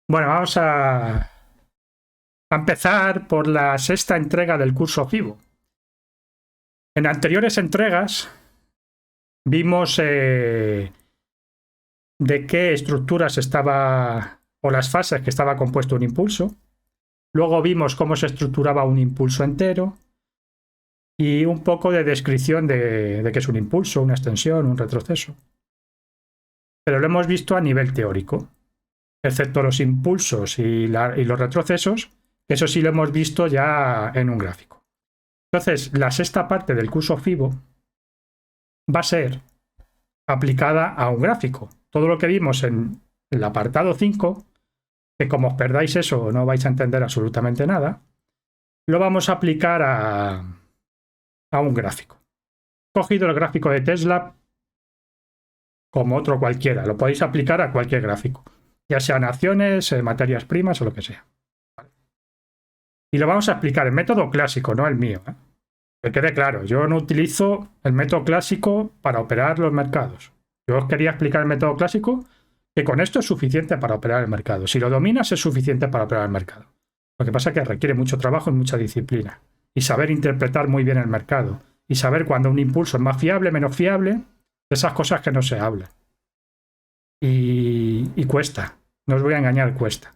Bueno, vamos a empezar por la sexta entrega del curso FIBO. En anteriores entregas vimos de qué estructuras estaba o las fases que estaba compuesto un impulso. Luego vimos cómo se estructuraba un impulso entero y un poco de descripción de qué es un impulso, una extensión, un retroceso. Pero lo hemos visto a nivel teórico, excepto los impulsos y los retrocesos, eso sí lo hemos visto ya en un gráfico. Entonces, la sexta parte del curso FIBO va a ser aplicada a un gráfico. Todo lo que vimos en el apartado 5, que como os perdáis eso no vais a entender absolutamente nada, lo vamos a aplicar a un gráfico. He cogido el gráfico de Tesla como otro cualquiera, lo podéis aplicar a cualquier gráfico, ya sean acciones, materias primas o lo que sea. Y lo vamos a explicar en método clásico, no el mío. Que quede claro, yo no utilizo el método clásico para operar los mercados. Yo os quería explicar el método clásico, que con esto es suficiente para operar el mercado. Si lo dominas es suficiente para operar el mercado. Lo que pasa es que requiere mucho trabajo y mucha disciplina. Y saber interpretar muy bien el mercado. Y saber cuándo un impulso es más fiable, menos fiable, esas cosas que no se hablan. Y cuesta. No os voy a engañar, cuesta.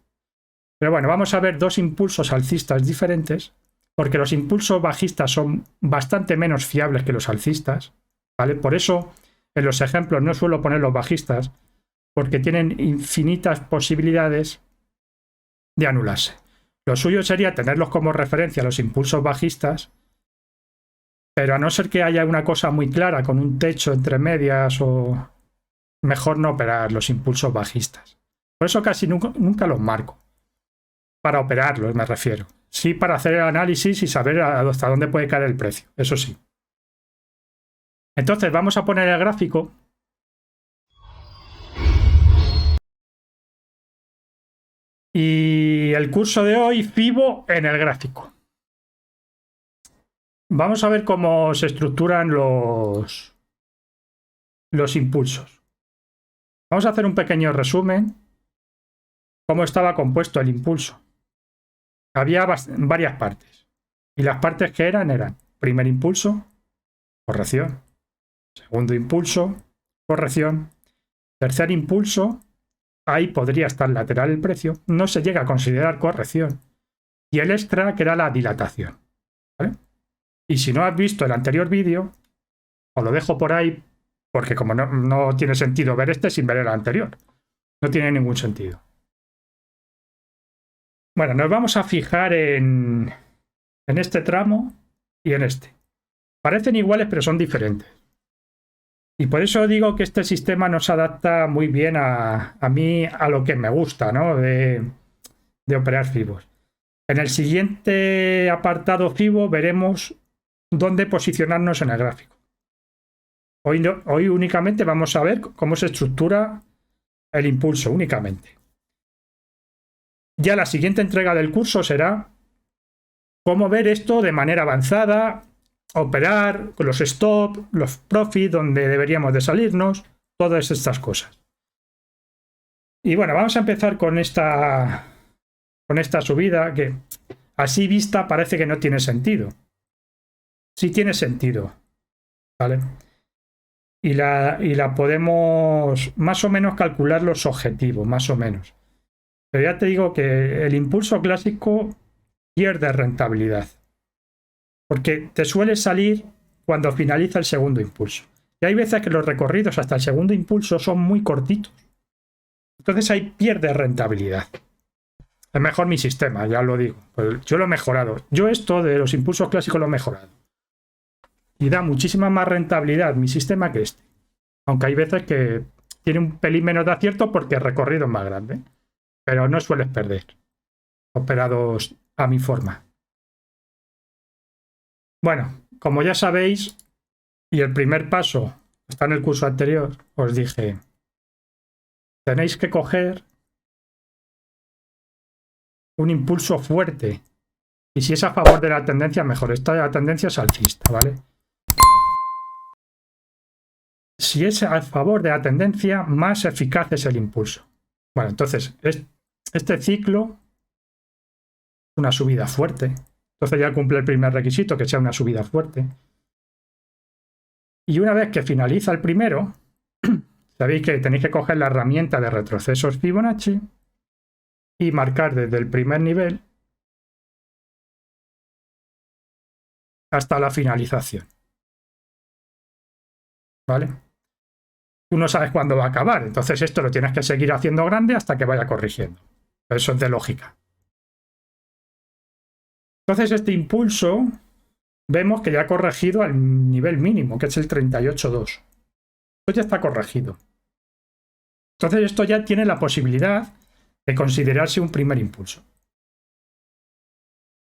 Pero bueno, vamos a ver dos impulsos alcistas diferentes, porque los impulsos bajistas son bastante menos fiables que los alcistas, ¿vale? Por eso en los ejemplos no suelo poner los bajistas, porque tienen infinitas posibilidades de anularse. Lo suyo sería tenerlos como referencia los impulsos bajistas, pero a no ser que haya una cosa muy clara con un techo entre medias, o mejor no operar los impulsos bajistas. Por eso casi nunca los marco. Para operarlos, me refiero. Sí, para hacer el análisis y saber hasta dónde puede caer el precio, eso sí. Entonces vamos a poner el gráfico. Y el curso de hoy, FIBO en el gráfico. Vamos a ver cómo se estructuran los impulsos. Vamos a hacer un pequeño resumen. Cómo estaba compuesto el impulso. Había varias partes. Y las partes que eran primer impulso, corrección. Segundo impulso, corrección. Tercer impulso, ahí podría estar lateral el precio. No se llega a considerar corrección. Y el extra, que era la dilatación. ¿Vale? Y si no has visto el anterior vídeo, os lo dejo por ahí, porque como no tiene sentido ver este sin ver el anterior. No tiene ningún sentido. Bueno, nos vamos a fijar en este tramo y en este. Parecen iguales, pero son diferentes. Y por eso digo que este sistema no se adapta muy bien a mí, a lo que me gusta, ¿no? De operar FIBOs. En el siguiente apartado FIBO veremos dónde posicionarnos en el gráfico. Hoy únicamente vamos a ver cómo se estructura el impulso, únicamente. Ya la siguiente entrega del curso será cómo ver esto de manera avanzada, operar con los stop, los profit, donde deberíamos de salirnos, todas estas cosas. Y bueno, vamos a empezar con esta subida que así vista parece que no tiene sentido. Sí tiene sentido, ¿vale? Y la podemos más o menos calcular los objetivos, más o menos. Pero ya te digo que el impulso clásico pierde rentabilidad. Porque te suele salir cuando finaliza el segundo impulso. Y hay veces que los recorridos hasta el segundo impulso son muy cortitos. Entonces ahí pierde rentabilidad. Es mejor mi sistema, ya lo digo. Pues yo lo he mejorado. Yo esto de los impulsos clásicos lo he mejorado. Y da muchísima más rentabilidad mi sistema que este. Aunque hay veces que tiene un pelín menos de acierto porque el recorrido es más grande. Pero no sueles perder. Operados a mi forma. Bueno, como ya sabéis, y el primer paso está en el curso anterior, os dije, tenéis que coger un impulso fuerte. Y si es a favor de la tendencia, mejor. Esta tendencia es alcista, ¿vale? Si es a favor de la tendencia, más eficaz es el impulso. Bueno, entonces, este ciclo es una subida fuerte. Entonces ya cumple el primer requisito, que sea una subida fuerte. Y una vez que finaliza el primero, sabéis que tenéis que coger la herramienta de retrocesos Fibonacci y marcar desde el primer nivel hasta la finalización. ¿Vale? Tú no sabes cuándo va a acabar, entonces esto lo tienes que seguir haciendo grande hasta que vaya corrigiendo. Eso es de lógica. Entonces este impulso vemos que ya ha corregido al nivel mínimo, que es el 38.2. Esto ya está corregido. Entonces esto ya tiene la posibilidad de considerarse un primer impulso.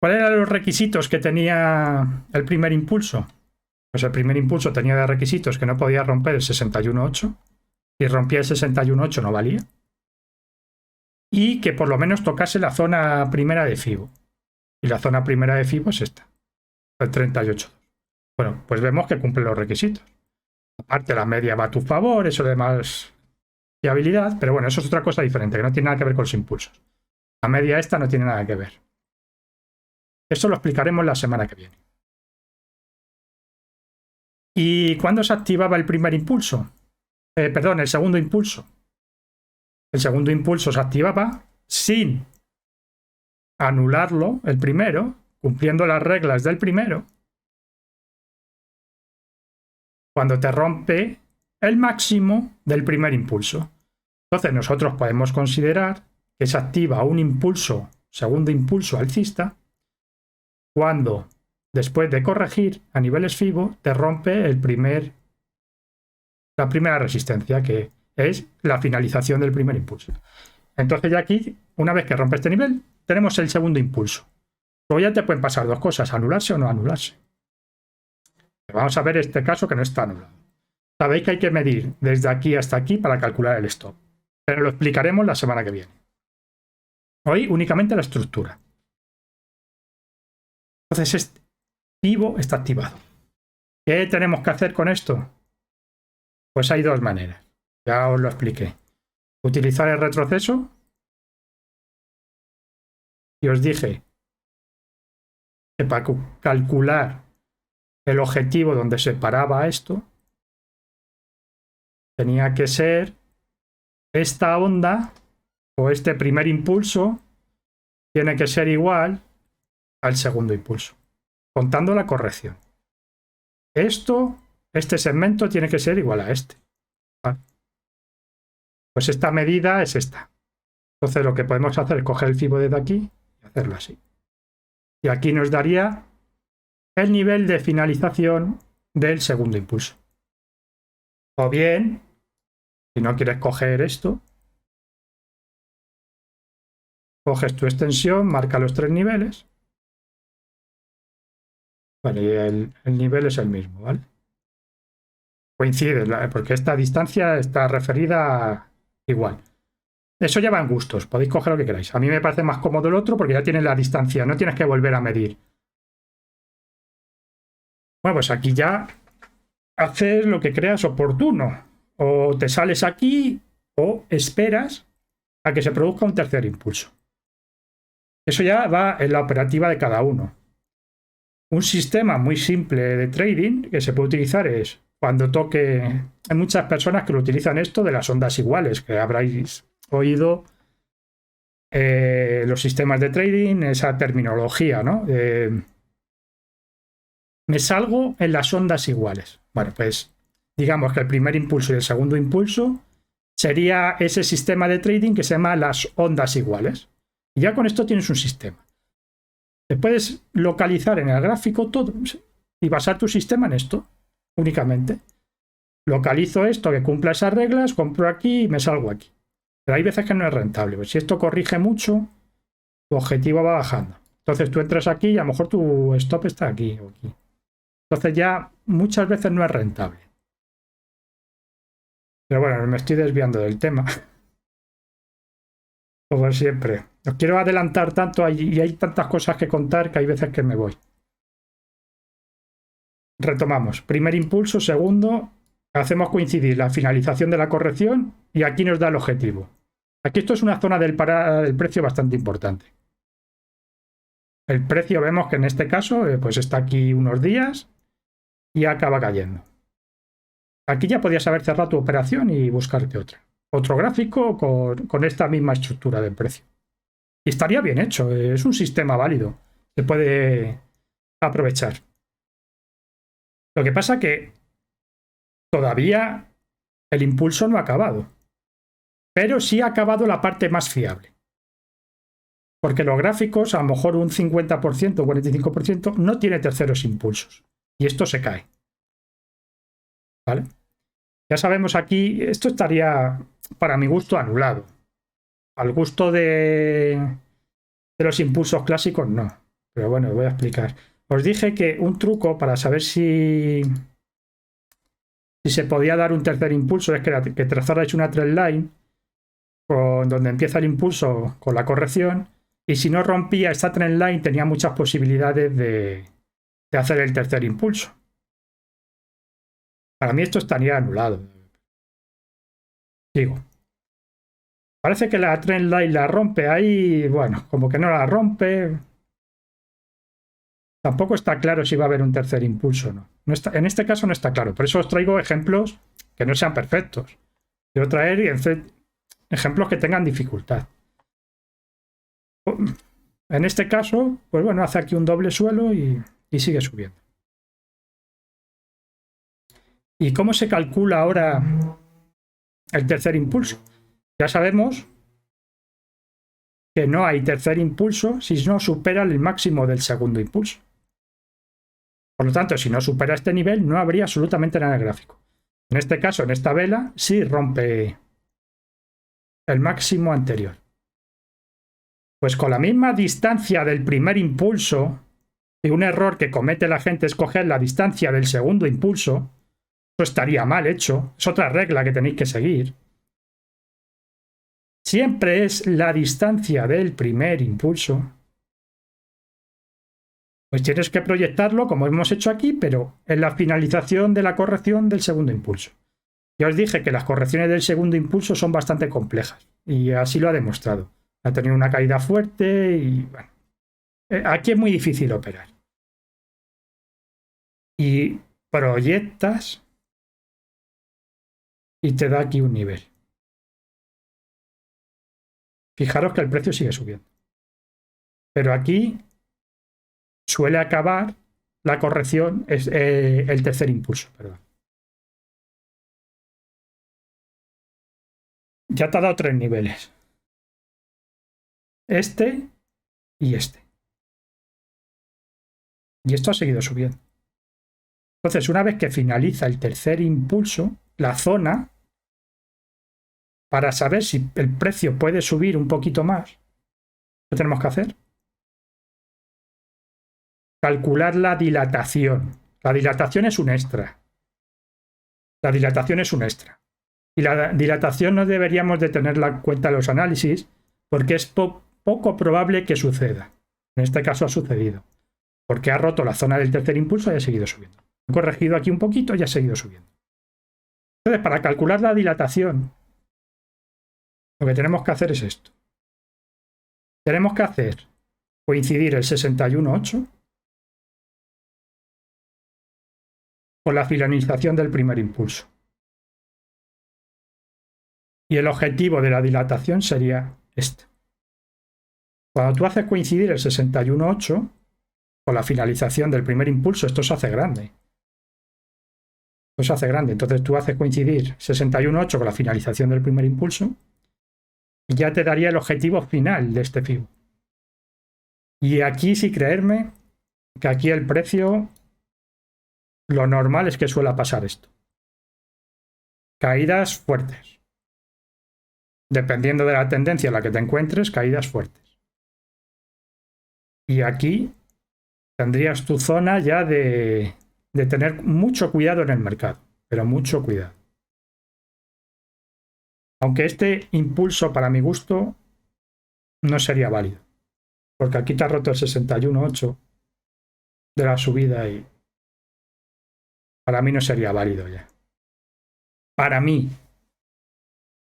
¿Cuáles eran los requisitos que tenía el primer impulso? Pues el primer impulso tenía de requisitos que no podía romper el 61.8. Si rompía el 61.8 no valía. Y que por lo menos tocase la zona primera de Fibo. Y la zona primera de Fibo es esta, el 38.2. Bueno, pues vemos que cumple los requisitos. Aparte la media va a tu favor, eso de más fiabilidad, pero bueno, eso es otra cosa diferente, que no tiene nada que ver con los impulsos. La media esta no tiene nada que ver. Eso lo explicaremos la semana que viene. ¿Y cuándo se activaba el primer impulso? Perdón, el segundo impulso. El segundo impulso se activaba sin anularlo, el primero, cumpliendo las reglas del primero, cuando te rompe el máximo del primer impulso. Entonces nosotros podemos considerar que se activa un impulso, segundo impulso alcista, cuando después de corregir a niveles Fibo te rompe la primera resistencia, que es la finalización del primer impulso. Entonces ya aquí, una vez que rompe este nivel, tenemos el segundo impulso. Luego ya te pueden pasar dos cosas, anularse o no anularse. Vamos a ver este caso que no está anulado. Sabéis que hay que medir desde aquí hasta aquí para calcular el stop, pero lo explicaremos la semana que viene. Hoy únicamente la estructura. Entonces este Fibo está activado. ¿Qué tenemos que hacer con esto? Pues hay dos maneras. Ya os lo expliqué. Utilizar el retroceso. Y os dije que para calcular el objetivo donde se paraba esto, tenía que ser esta onda o este primer impulso tiene que ser igual al segundo impulso, contando la corrección. Este segmento tiene que ser igual a este. ¿Vale? Pues esta medida es esta. Entonces lo que podemos hacer es coger el Fibo desde aquí y hacerlo así. Y aquí nos daría el nivel de finalización del segundo impulso. O bien, si no quieres coger esto, coges tu extensión, marca los tres niveles. Vale, y el nivel es el mismo, ¿vale? Coincide, porque esta distancia está referida igual. Eso ya va en gustos, podéis coger lo que queráis. A mí me parece más cómodo el otro porque ya tienes la distancia, no tienes que volver a medir. Bueno, pues aquí ya haces lo que creas oportuno. O te sales aquí o esperas a que se produzca un tercer impulso. Eso ya va en la operativa de cada uno. Un sistema muy simple de trading que se puede utilizar es cuando toque... Hay muchas personas que lo utilizan esto de las ondas iguales, que habréis oído los sistemas de trading, esa terminología, ¿no? Me salgo en las ondas iguales. Bueno, pues digamos que el primer impulso y el segundo impulso sería ese sistema de trading que se llama las ondas iguales. Y ya con esto tienes un sistema. Te puedes localizar en el gráfico todo y basar tu sistema en esto únicamente. Localizo esto que cumpla esas reglas, compro aquí y me salgo aquí. Pero hay veces que no es rentable. Pues si esto corrige mucho, tu objetivo va bajando. Entonces tú entras aquí y a lo mejor tu stop está aquí o aquí. Entonces ya muchas veces no es rentable. Pero bueno, me estoy desviando del tema. Como siempre. Os quiero adelantar tanto y hay tantas cosas que contar que hay veces que me voy. Retomamos. Primer impulso, segundo, hacemos coincidir la finalización de la corrección y aquí nos da el objetivo. Aquí esto es una zona del precio bastante importante. El precio vemos que en este caso pues está aquí unos días y acaba cayendo. Aquí ya podías haber cerrado tu operación y buscarte otra. Otro gráfico con esta misma estructura de precio. Y estaría bien hecho, es un sistema válido. Se puede aprovechar. Lo que pasa que todavía el impulso no ha acabado. Pero sí ha acabado la parte más fiable. Porque los gráficos, a lo mejor un 50% o 45%, no tiene terceros impulsos. Y esto se cae. ¿Vale? Ya sabemos aquí, esto estaría, para mi gusto, anulado. Al gusto de los impulsos clásicos, no. Pero bueno, os voy a explicar. Os dije que un truco para saber si se podía dar un tercer impulso es que trazarais una trendline con donde empieza el impulso con la corrección, y si no rompía esta trendline tenía muchas posibilidades de hacer el tercer impulso. Para mí esto estaría anulado. Digo, parece que la trendline la rompe ahí, bueno, como que no la rompe. Tampoco está claro si va a haber un tercer impulso o no. En este caso no está claro. Por eso os traigo ejemplos que no sean perfectos. Quiero traer ejemplos que tengan dificultad. En este caso, pues bueno, hace aquí un doble suelo y sigue subiendo. ¿Y cómo se calcula ahora el tercer impulso? Ya sabemos que no hay tercer impulso si no supera el máximo del segundo impulso. Por lo tanto, si no supera este nivel, no habría absolutamente nada en el gráfico. En este caso, en esta vela, sí rompe el máximo anterior. Pues con la misma distancia del primer impulso, y un error que comete la gente es coger la distancia del segundo impulso, eso estaría mal hecho, es otra regla que tenéis que seguir. Siempre es la distancia del primer impulso. Pues tienes que proyectarlo como hemos hecho aquí, pero en la finalización de la corrección del segundo impulso. Ya os dije que las correcciones del segundo impulso son bastante complejas y así lo ha demostrado. Ha tenido una caída fuerte y bueno, aquí es muy difícil operar. Y proyectas y te da aquí un nivel. Fijaros que el precio sigue subiendo. Pero aquí suele acabar la corrección, es el tercer impulso, perdón. Ya te ha dado tres niveles. Este y este. Y esto ha seguido subiendo. Entonces, una vez que finaliza el tercer impulso, la zona, para saber si el precio puede subir un poquito más, ¿qué tenemos que hacer? Calcular la dilatación. La dilatación es un extra. La dilatación es un extra. Y la dilatación no deberíamos de tenerla en cuenta en los análisis porque es poco probable que suceda. En este caso ha sucedido. Porque ha roto la zona del tercer impulso y ha seguido subiendo. He corregido aquí un poquito y ha seguido subiendo. Entonces, para calcular la dilatación, lo que tenemos que hacer es esto. Tenemos que hacer coincidir el 61.8 con la finalización del primer impulso. Y el objetivo de la dilatación sería este. Cuando tú haces coincidir el 61.8 con la finalización del primer impulso, esto se hace grande. Esto se hace grande. Entonces tú haces coincidir 61.8 con la finalización del primer impulso y ya te daría el objetivo final de este FIBO. Y aquí sí creerme que aquí el precio, lo normal es que suela pasar esto. Caídas fuertes. Dependiendo de la tendencia en la que te encuentres, caídas fuertes. Y aquí tendrías tu zona ya de tener mucho cuidado en el mercado, pero mucho cuidado. Aunque este impulso, para mi gusto, no sería válido, porque aquí te ha roto el 61.8 de la subida y para mí no sería válido ya. Para mí.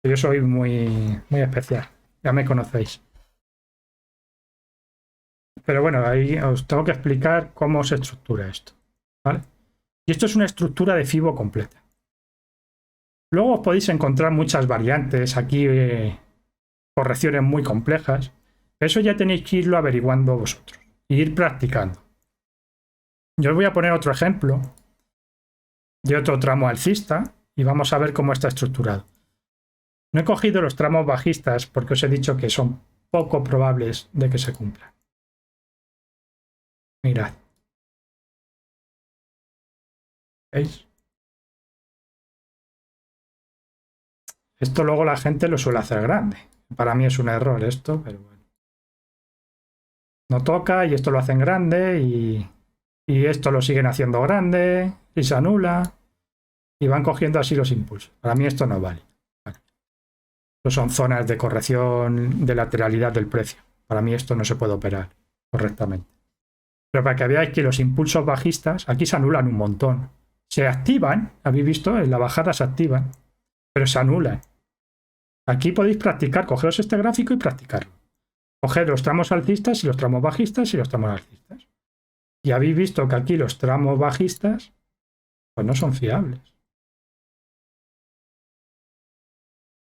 Yo soy muy especial, ya me conocéis. Pero bueno, ahí os tengo que explicar cómo se estructura esto, ¿vale? Y esto es una estructura de FIBO completa. Luego os podéis encontrar muchas variantes, aquí correcciones muy complejas. Eso ya tenéis que irlo averiguando vosotros e ir practicando. Yo os voy a poner otro ejemplo de otro tramo alcista y vamos a ver cómo está estructurado. No he cogido los tramos bajistas porque os he dicho que son poco probables de que se cumplan. Mirad. ¿Veis? Esto luego la gente lo suele hacer grande. Para mí es un error esto, pero bueno. No toca y esto lo hacen grande y esto lo siguen haciendo grande y se anula y van cogiendo así los impulsos. Para mí esto no vale. Esto son zonas de corrección de lateralidad del precio. Para mí esto no se puede operar correctamente. Pero para que veáis que los impulsos bajistas aquí se anulan un montón. Se activan, habéis visto, en la bajada se activan, pero se anulan. Aquí podéis practicar, cogeros este gráfico y practicarlo. Coger los tramos alcistas y los tramos bajistas y los tramos alcistas. Y habéis visto que aquí los tramos bajistas pues no son fiables.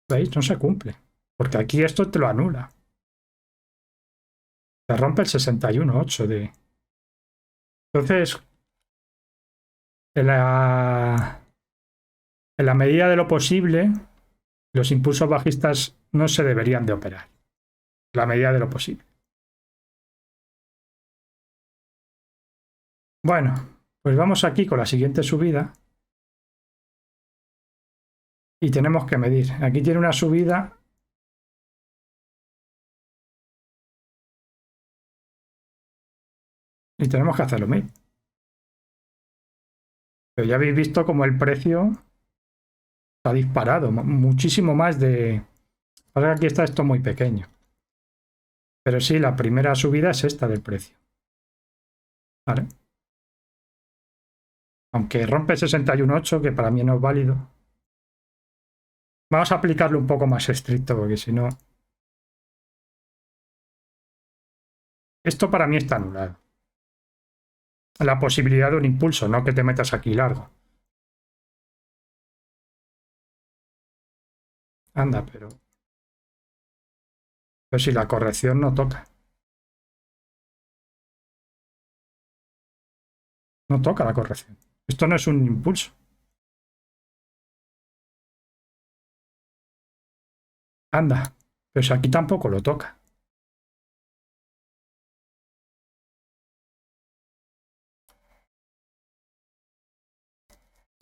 ¿Veis? No se cumple. Porque aquí esto te lo anula. Te rompe el 61.8 de... Entonces, en la medida de lo posible, los impulsos bajistas no se deberían de operar. En la medida de lo posible. Bueno, pues vamos aquí con la siguiente subida. Y tenemos que medir. Aquí tiene una subida. Y tenemos que hacer lo mismo. Pero ya habéis visto como el precio ha disparado. Muchísimo más de... Ahora aquí está esto muy pequeño. Pero sí, la primera subida es esta del precio. ¿Vale? Aunque rompe 61.8, que para mí no es válido. Vamos a aplicarlo un poco más estricto, porque si no... Esto para mí está anulado. La posibilidad de un impulso, no que te metas aquí largo. Anda, pero si la corrección no toca. No toca la corrección. Esto no es un impulso. Anda, pero si aquí tampoco lo toca.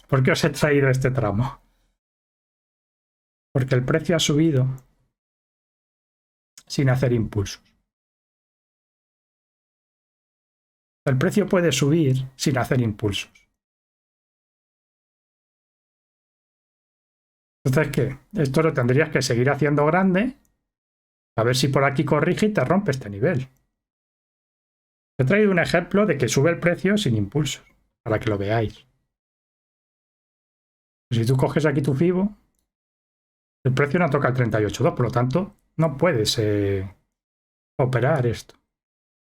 ¿Por qué os he traído este tramo? Porque el precio ha subido sin hacer impulsos. El precio puede subir sin hacer impulsos. Entonces, ¿qué? Esto lo tendrías que seguir haciendo grande, a ver si por aquí corrige y te rompe este nivel. He traído un ejemplo de que sube el precio sin impulsos, para que lo veáis. Si tú coges aquí tu FIBO, el precio no toca el 38.2, por lo tanto, no puedes operar esto.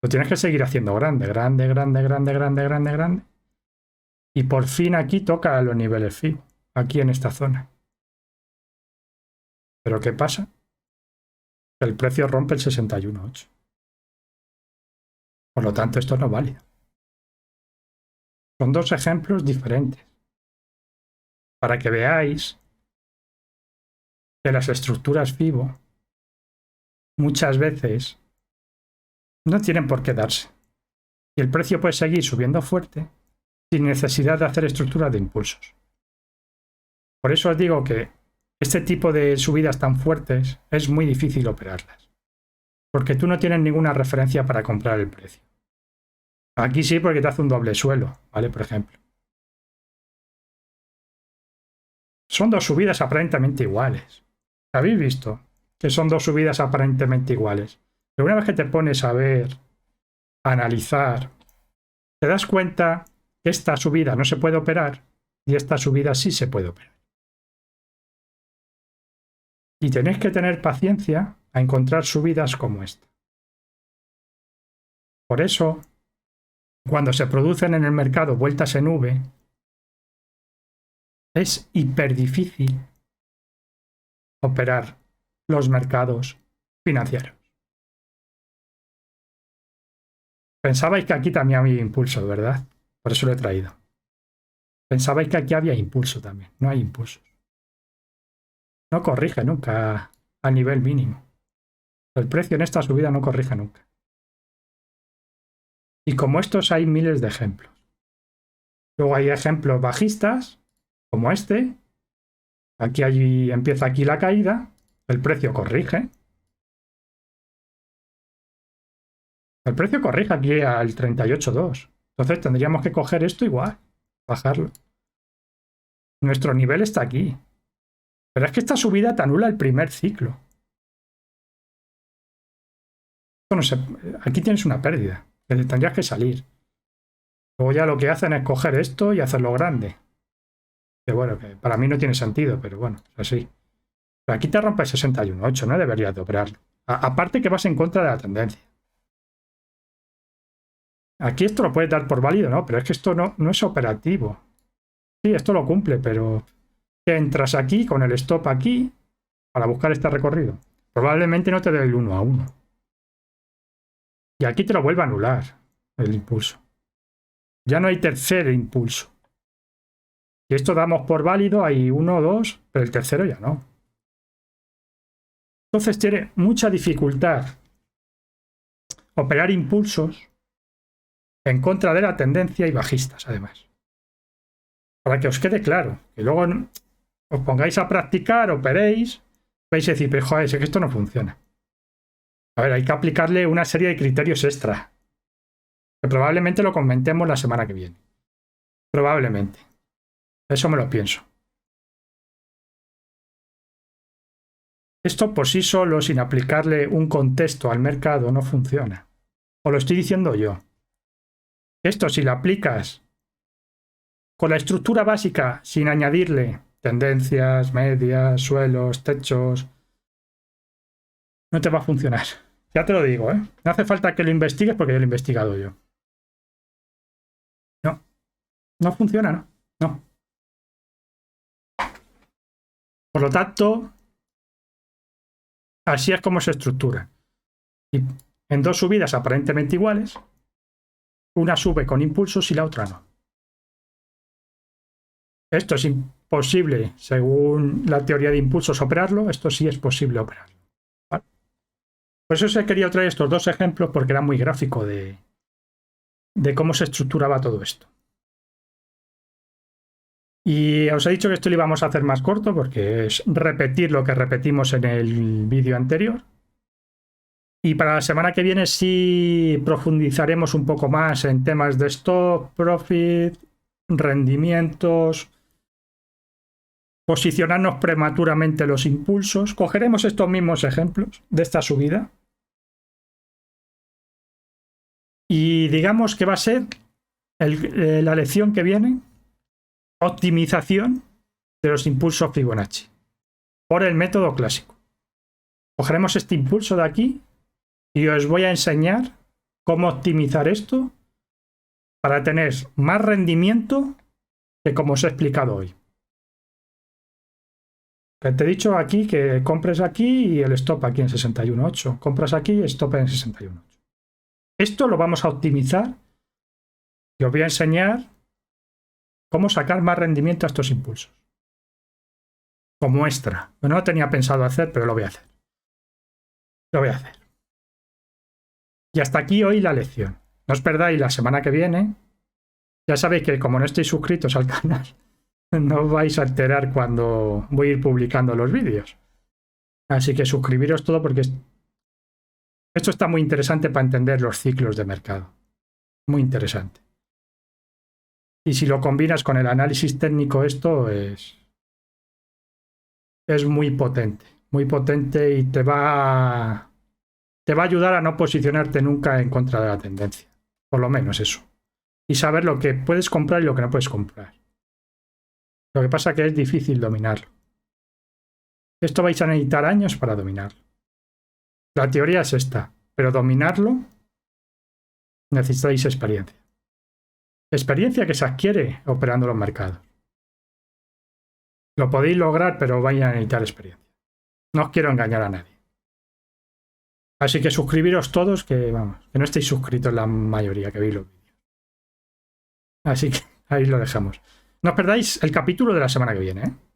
Lo tienes que seguir haciendo grande, grande, grande, grande, grande, grande, grande. Y por fin aquí toca los niveles FIBO, aquí en esta zona. ¿Pero qué pasa? El precio rompe el 61.8. Por lo tanto, esto no es válido. Son dos ejemplos diferentes. Para que veáis que las estructuras FIBO muchas veces no tienen por qué darse. Y el precio puede seguir subiendo fuerte sin necesidad de hacer estructuras de impulsos. Por eso os digo que este tipo de subidas tan fuertes es muy difícil operarlas. Porque tú no tienes ninguna referencia para comprar el precio. Aquí sí, porque te hace un doble suelo, ¿vale? Por ejemplo. Son dos subidas aparentemente iguales. ¿Habéis visto que son dos subidas aparentemente iguales? Pero una vez que te pones a ver, a analizar, te das cuenta que esta subida no se puede operar y esta subida sí se puede operar. Y tenéis que tener paciencia a encontrar subidas como esta. Por eso, cuando se producen en el mercado vueltas en V, es hiper difícil operar los mercados financieros. Pensabais que aquí también había impulso, ¿verdad? Por eso lo he traído. Pensabais que aquí había impulso también. No hay impulsos. No corrige nunca a nivel mínimo. El precio en esta subida no corrige nunca. Y como estos hay miles de ejemplos. Luego hay ejemplos bajistas, como este. Aquí empieza aquí la caída. El precio corrige. El precio corrige aquí al 38.2. Entonces tendríamos que coger esto igual. Bajarlo. Nuestro nivel está aquí. Pero es que esta subida te anula el primer ciclo. No sé, aquí tienes una pérdida. Que tendrías que salir. Luego ya lo que hacen es coger esto y hacerlo grande. Que bueno, que para mí no tiene sentido, pero bueno, es así. Pero aquí te rompe 61.8, no deberías de operarlo. Aparte que vas en contra de la tendencia. Aquí esto lo puedes dar por válido, ¿no? Pero es que esto no es operativo. Sí, esto lo cumple, pero que entras aquí con el stop aquí para buscar este recorrido. Probablemente no te dé el 1 a 1. Y aquí te lo vuelve a anular el impulso. Ya no hay tercer impulso. Si esto damos por válido, hay 1 o 2, pero el tercero ya no. Entonces tiene mucha dificultad operar impulsos en contra de la tendencia y bajistas, además. Para que os quede claro, que luego os pongáis a practicar, operéis, vais a decir, pero joder, es que esto no funciona. A ver, hay que aplicarle una serie de criterios extra, que probablemente lo comentemos la semana que viene. Probablemente. Eso me lo pienso. Esto por sí solo, sin aplicarle un contexto al mercado, no funciona. Os lo estoy diciendo yo. Esto, si lo aplicas con la estructura básica, sin añadirle tendencias, medias, suelos, techos, no te va a funcionar. Ya te lo digo, ¿eh? No hace falta que lo investigues porque ya lo he investigado yo. No funciona, ¿no? No. Por lo tanto, así es como se estructura. Y en dos subidas aparentemente iguales, una sube con impulsos y la otra no. Esto es imposible, según la teoría de impulsos, operarlo. Esto sí es posible operarlo. ¿Vale? Por eso os he querido traer estos dos ejemplos, porque era muy gráfico de cómo se estructuraba todo esto. Y os he dicho que esto lo íbamos a hacer más corto, porque es repetir lo que repetimos en el vídeo anterior. Y para la semana que viene sí profundizaremos un poco más en temas de stop, profit, rendimientos, posicionarnos prematuramente los impulsos. Cogeremos estos mismos ejemplos de esta subida. Y digamos que va a ser la lección que viene, optimización de los impulsos Fibonacci por el método clásico. Cogeremos este impulso de aquí y os voy a enseñar cómo optimizar esto para tener más rendimiento que como os he explicado hoy. Que te he dicho aquí que compres aquí y el stop aquí en 61.8. Compras aquí y stop en 61.8. Esto lo vamos a optimizar y os voy a enseñar cómo sacar más rendimiento a estos impulsos. Como extra. No lo tenía pensado hacer, pero lo voy a hacer. Lo voy a hacer. Y hasta aquí hoy la lección. No os perdáis la semana que viene. Ya sabéis que como no estáis suscritos al canal, no os vais a enterar cuando voy a ir publicando los vídeos. Así que suscribiros todo porque esto está muy interesante para entender los ciclos de mercado. Muy interesante. Y si lo combinas con el análisis técnico, esto es muy potente y te va a ayudar a no posicionarte nunca en contra de la tendencia. Por lo menos eso. Y saber lo que puedes comprar y lo que no puedes comprar. Lo que pasa es que es difícil dominarlo. Esto vais a necesitar años para dominarlo. La teoría es esta, pero dominarlo necesitáis experiencia. Experiencia que se adquiere operando los mercados. Lo podéis lograr, pero vais a necesitar experiencia. No os quiero engañar a nadie. Así que suscribiros todos, que vamos, que no estéis suscritos la mayoría que veis los vídeos. Así que ahí lo dejamos. No os perdáis el capítulo de la semana que viene, ¿eh?